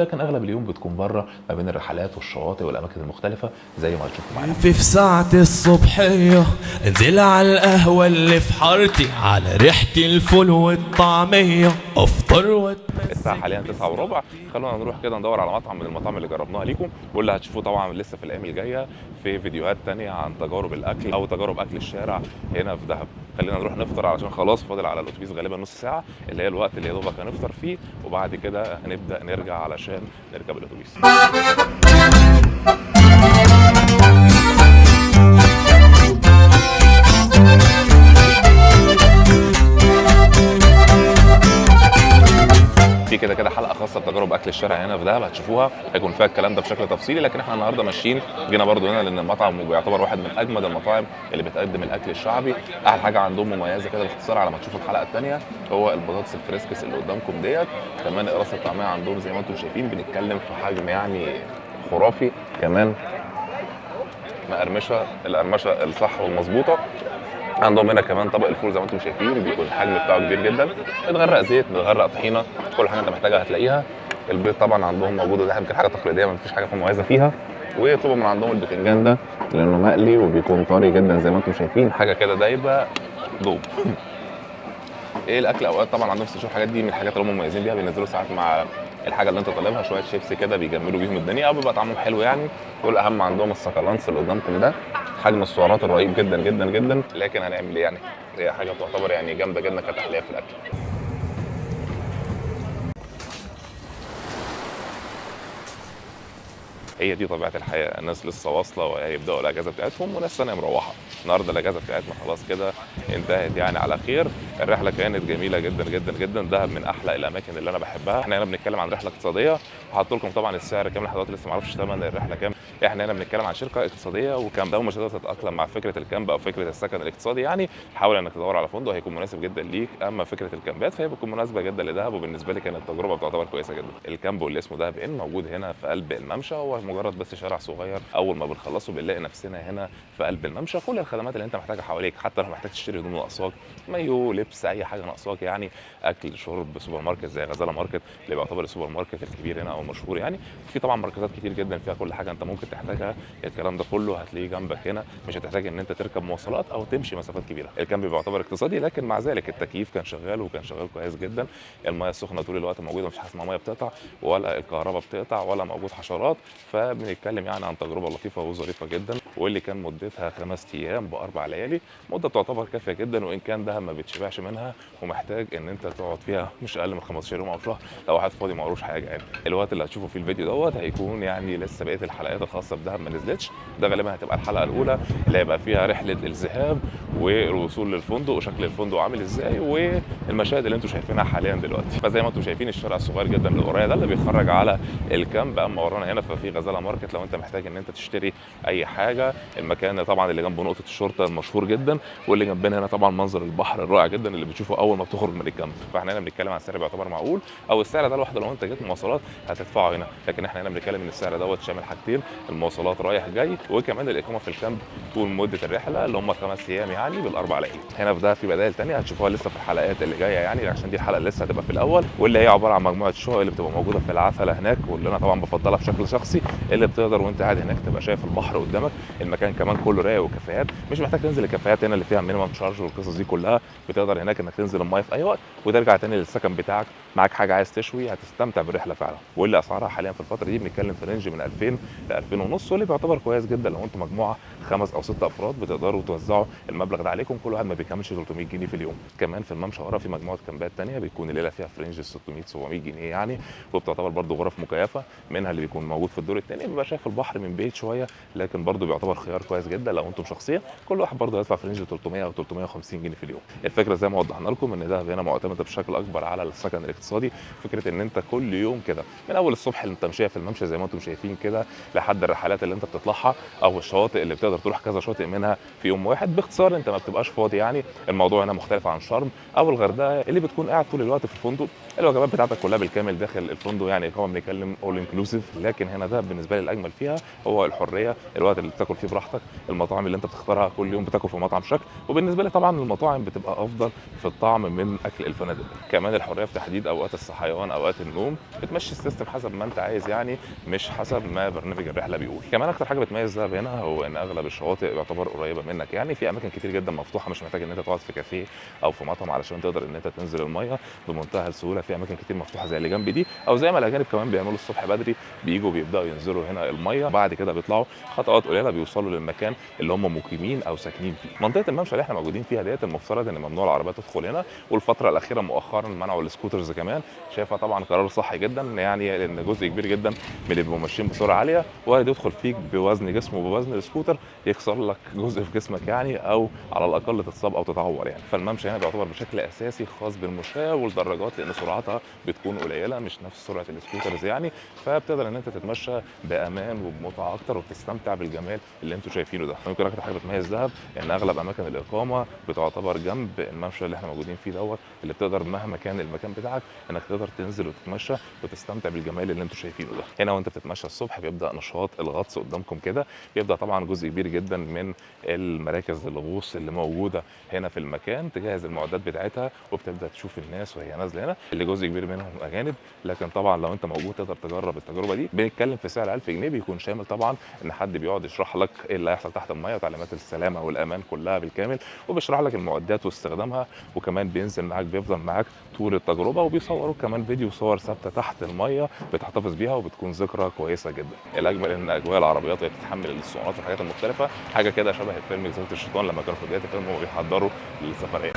لكن اغلب اليوم بتكون بره ما بين الرحلات والشواطئ والاماكن المختلفه زي ما هتشوفوا معانا. في ساعة الصبحية انزل على القهوة اللي في حارتي، على ريحة الفول والطعمية افطر الساعه حاليا 9 وربع. خلونا نروح كده ندور على مطعم من المطاعم اللي جربناها ليكم، واللي هتشوفوه طبعا لسه في الايام الجايه في فيديوهات تانية عن تجارب الاكل او تجارب اكل الشارع هنا في دهب. خلينا نروح نفطر علشان خلاص فاضل على الاتوبيس غالبا نص ساعه، اللي هي الوقت اللي يا دوبك هنفطر فيه، وبعد كده هنبدا نرجع علشان نركب الاتوبيس. في كده حلقه خاصه بتجارب اكل الشارع هنا في دهب هتشوفوها، هيكون فيها الكلام ده بشكل تفصيلي. لكن احنا النهارده ماشيين جينا برضو هنا لان المطعم بيعتبر واحد من اجمد المطاعم اللي بتقدم الاكل الشعبي. احلى حاجه عندهم مميزه كده باختصار على ما تشوفوا الحلقه الثانيه هو البطاطس الفريسكس اللي قدامكم ديت. كمان قراصه الطعميه عندهم زي ما انتم شايفين، بنتكلم في حجم يعني خرافي. كمان مقرمشه القرمشه الصح والمظبوطه. عندهم هنا كمان طبق الفول زي ما انتم شايفين، بيكون الحجم بتاعه كبير جدا، متغرق زيت متغرق طحينه، كل حاجه انت محتاجها هتلاقيها. البيض طبعا عندهم موجود، وده يمكن حاجه تقليديه ما فيش حاجه مميزه فيها. ويطلبوا من عندهم البتنجان ده لانه مقلي وبيكون طري جدا زي ما انتم شايفين، حاجه كده دايبه دوب. ايه الاكل اوقات طبعا عندهم استشوار الحاجات دي من الحاجات اللي هم مميزين بيها، بينزلوا ساعات مع الحاجه اللي انت طالبها شويه شيبسي كده بيجملوا بيهم الدنيا او بيبقى طعمهم حلو يعني. والاهم عندهم السكالانس اللي قدامكم ده، حجم السعرات الرهيب جدا جدا جدا، لكن هنعمل ايه يعني، هي حاجه تعتبر يعني جامده جدا كتحليه في الاكل. هي دي طبيعه الحياه، الناس لسه واصله وهيبداوا الاجازه بتاعتهم وناس ثانيه مروحه. النهارده الاجازه بتاعتنا خلاص كده انتهت يعني على خير. الرحله كانت جميله جدا جدا جدا، دهب من احلى الاماكن اللي انا بحبها. احنا هنا بنتكلم عن رحله اقتصاديه، هحط لكم طبعا السعر كام لحد دلوقتي لسه ما اعرفش ثمن الرحله كام. احنا هنا بنتكلم عن شركه اقتصاديه وكامب، لو مش هتقدر تتاقلم مع فكره الكامب او فكره السكن الاقتصادي يعني حاول انك تدور على فندق هيكون مناسب جدا ليك. اما فكره الكامبات فهي بتكون مناسبه جدا لدهب، وبالنسبه لي كانت تجربه بتعتبر كويسه جدا. الكامب واللي اسمه دهب ان موجود هنا في قلب الممشى، هو مجرد بس شارع صغير. اول ما بنخلصه بنلاقي نفسنا هنا في قلب الممشى، كل الخدمات اللي انت محتاجها حواليك، حتى لو محتاج تشتري هدوم ناقصاك، مايو، لبس، اي حاجه ناقصاك يعني، اكل شرب، سوبر ماركت زي غزاله ماركت اللي بيعتبر السوبر ماركت الكبير هنا او المشهور يعني. في طبعا ماركتات كتير جدا فيها كل حاجه انت ممكن تحتاجها. الكلام ده كله هتلاقيه جنبك هنا، مش هتحتاج ان انت تركب مواصلات او تمشي مسافات كبيره. الكامب بيعتبر اقتصادي لكن مع ذلك التكييف كان شغال وكان شغال كويس جدا. المياه السخنه طول الوقت موجوده، مفيش حاجه اسمها ميه بتقطع ولا الكهرباء بتقطع ولا موجود حشرات. فبنتكلم يعني عن تجربه لطيفه وظريفه جدا، واللي كان مدتها 5 ايام ب4 ليالي. مده تعتبر كافيه جدا، وان كان دهب ما بتشبعش منها ومحتاج ان انت تقعد فيها مش اقل من 15 يوم او شهر لو واحد فاضي ما وروش حاجه يعني. الوقت اللي هتشوفه في الفيديو دوت هيكون يعني لسه بقيه الحلقات الخاصه بدهب ما نزلتش. ده غالبا هتبقى الحلقه الاولى اللي هيبقى فيها رحله الذهاب والوصول للفندق وشكل الفندق عامل ازاي والمشاهد اللي انتم شايفينها حاليا دلوقتي. فزي ما انتم شايفين الشارع الصغير جدا اللي ورايا ده اللي بيخرج على الكامب. اما ورانا هنا ففي غزاله ماركت لو انت محتاج ان انت تشتري اي حاجه. المكان طبعا اللي جنبه نقطه الشرطه المشهور جدا، واللي جنبنا هنا طبعا منظر البحر الرائع جدا اللي بتشوفه اول ما بتخرج من الكامب. فاحنا هنا بنتكلم عن سعر بيعتبر معقول، او السعر ده لوحده لو انت جيت مواصلات هتدفعه هنا. لكن احنا هنا بنتكلم ان السعر دوت شامل حاجتين، المواصلات رايح جاي وكمان الاقامه في الكامب طول مده الرحله اللي هم 5 ايام يعني ب4 ليالي. هنا في ده في بدائل ثانيه هتشوفوها لسه في الحلقات اللي جايه يعني، عشان دي الحلقه اللي لسه هتبقى في الاول، واللي هي عباره عن مجموعه شقق اللي بتبقى موجوده في العتله هناك، واللي انا طبعا بفضلها بشكل شخصي، اللي بتقدر وانت قاعد هناك تبقى شايف البحر قدامك. المكان كمان كله رايق وكافيهات، مش محتاج تنزل الكافيهات هنا اللي فيها مينيمم شارج والقصص دي كلها. بتقدر هناك انك تنزل المايه في اي وقت وترجع تاني للسكن بتاعك، معاك حاجه عايز تشوي، هتستمتع بالرحله فعلا. واللي اسعارها حاليا في الفتره دي بنتكلم في رينج من 2000 ل 2000 ونص، واللي بيعتبر كويس جدا لو انتم مجموعه 5 أو 6 افراد بتقدروا توزعوا المبلغ ده عليكم، كل واحد ما بيكملش 300 جنيه في اليوم. كمان في الممشى ورا في مجموعه كامبات ثانيه بيكون الليله فيها في رينج 600 700 جنيه يعني، وبتعتبر برده غرف مكيفه. منها اللي بيكون موجود في الدور الثاني بيبقى شايف البحر من بعيد شويه، لكن برده بيعتبر خيار كويس جدا لو انتم شخصيا. كل واحد برده هيدفع في رينج 300 او 350 جنيه في اليوم. الفكره زي ما وضحنا لكم ان ده هنا معتمده بشكل اكبر على السكن الاقتصادي. فكره ان انت كل يوم كده من اول الصبح اللي انت ماشيه في الممشى زي ما انتم شايفين كده لحد الرحلات اللي انت بتطلعها او الشواطئ اللي بتقدر تروح كذا شاطئ منها في يوم واحد. باختصار انت ما بتبقاش فاضي يعني. الموضوع هنا مختلف عن شرم او الغردقه اللي بتكون قاعد طول الوقت في الفندق، الوجبات بتاعتك كلها بالكامل داخل الفندق، يعني طبعا بنتكلم اول انكلوسيف. لكن هنا ده بالنسبه لي الاجمل فيها هو الحريه، الوقت اللي بتاكل فيه براحتك، المطاعم اللي انت بتختارها كل يوم بتاكل في مطعم شكل. وبالنسبه لي طبعا المطاعم بتبقى افضل في الطعم من اكل الفنادق. كمان الحريه في تحديد اوقات الصحيان، اوقات النوم، بتمشي السيستم حسب ما انت عايز يعني، مش حسب ما برنامج الرحله بيقول. كمان اكتر حاجه بتميز دهب هنا هو ان اغلب الشواطئ يعتبر قريبه منك، يعني في اماكن كتير جدا مفتوحه، مش محتاج ان انت تقعد في كافيه او في مطعم علشان تقدر ان انت تنزل الميه بمنتهى السهوله. في اماكن كتير مفتوحه زي اللي جنب دي، او زي ما الاجانب كمان بيعملوا الصبح بدري، بييجوا بيبداوا ينزلوا هنا الميه، بعد كده بيطلعوا خطوات قليله بيوصلوا للمكان اللي هم مقيمين او ساكنين فيه. منطقه الممشى اللي احنا موجودين فيها ديت المفترض ان ممنوع العربيات تدخل هنا، والفتره الاخيره مؤخرا منعوا السكوترز كمان. شايفها طبعا قرار صحي جدا، يعني لان جزء كبير جدا من اللي بيبقوا ماشيين بسرعه عاليه وارد يدخل فيك بوزن جسمه وبوزن السكوتر، يكسر لك جزء في جسمك يعني، او على الاقل تتصاب او تتعور يعني. فالممشى هنا بيعتبر بشكل اساسي خاص بالمشاة والدراجات، لان سرعتها بتكون قليله مش نفس سرعه السكوترز يعني، فبتقدر ان انت تتمشى بامان وبمتعه اكتر وتستمتع بالجمال اللي انتم شايفينه ده. ممكن اكتر حاجه بتميز دهب ان اغلب اماكن الاقامه بتعتبر جنب الممشى اللي احنا موجودين فيه دوت، اللي بتقدر مهما كان المكان بتاعك انك تقدر تنزل وتتمشى وتستمتع بالجمال اللي انتم شايفينه ده. هنا وانت بتتمشى الصبح بيبدا نشاط الغطس قدامكم كده، بيبدا طبعا جزء كبير جدا من المراكز الغوص اللي موجوده هنا في المكان تجهز المعدات بتاعتها، وبتبدا تشوف الناس وهي نازله هنا، اللي جزء كبير منهم اجانب. لكن طبعا لو انت موجود تقدر تجرب التجربه دي. بنتكلم في سعر 1000 جنيه، بيكون شامل طبعا ان حد بيقعد يشرح لك ايه اللي هيحصل تحت الميه وتعليمات السلامه والامان كلها بالكامل، وبيشرح لك المعدات واستخدامها، وكمان بينزل معاك بيفضل معاك طول التجربه، وبيصوروا كمان فيديو صور ثابته تحت الميه بتحتفظ بيها وبتكون ذكرى كويسه جدا. الاجمل ان اجواء العربيات وهي بتتحمل الاسطوانات والحاجات المختلفه حاجه كده شبه الفيلم جزيره الشيطان لما كانوا في بدايه الفيلم وهم بيحضروا للسفريه.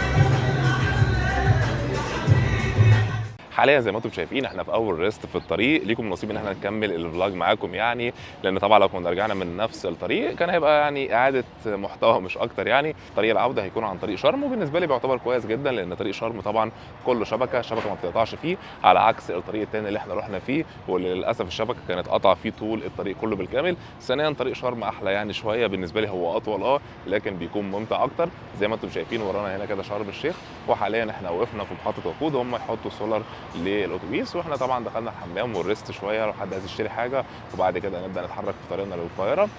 حاليا زي ما انتم شايفين احنا في اول ريست في الطريق، ليكم نصيب ان احنا نكمل الفلوج معاكم يعني، لان طبعا لو كنا رجعنا من نفس الطريق كان هيبقى يعني اعاده محتوى مش اكتر يعني. طريق العوده هيكون عن طريق شرم، وبالنسبه لي بيعتبر كويس جدا لان طريق شرم طبعا كله شبكه ما بتقطعش فيه، على عكس الطريق الثاني اللي احنا رحنا فيه واللي للاسف الشبكه كانت قطع فيه طول الطريق كله بالكامل. ثانيا طريق شرم احلى يعني شويه بالنسبه لي، هو اطول لكن بيكون ممتع اكتر. زي ما انتم شايفين ورانا هنا كده شرم الشيخ، وحاليا احنا وقفنا في محطه وقود هم يحطوا سولار للاتوبيس، واحنا طبعا دخلنا الحمام والريست شويه لو حد عايز يشتري حاجه، وبعد كده نبدا نتحرك في طريقنا للقاهره.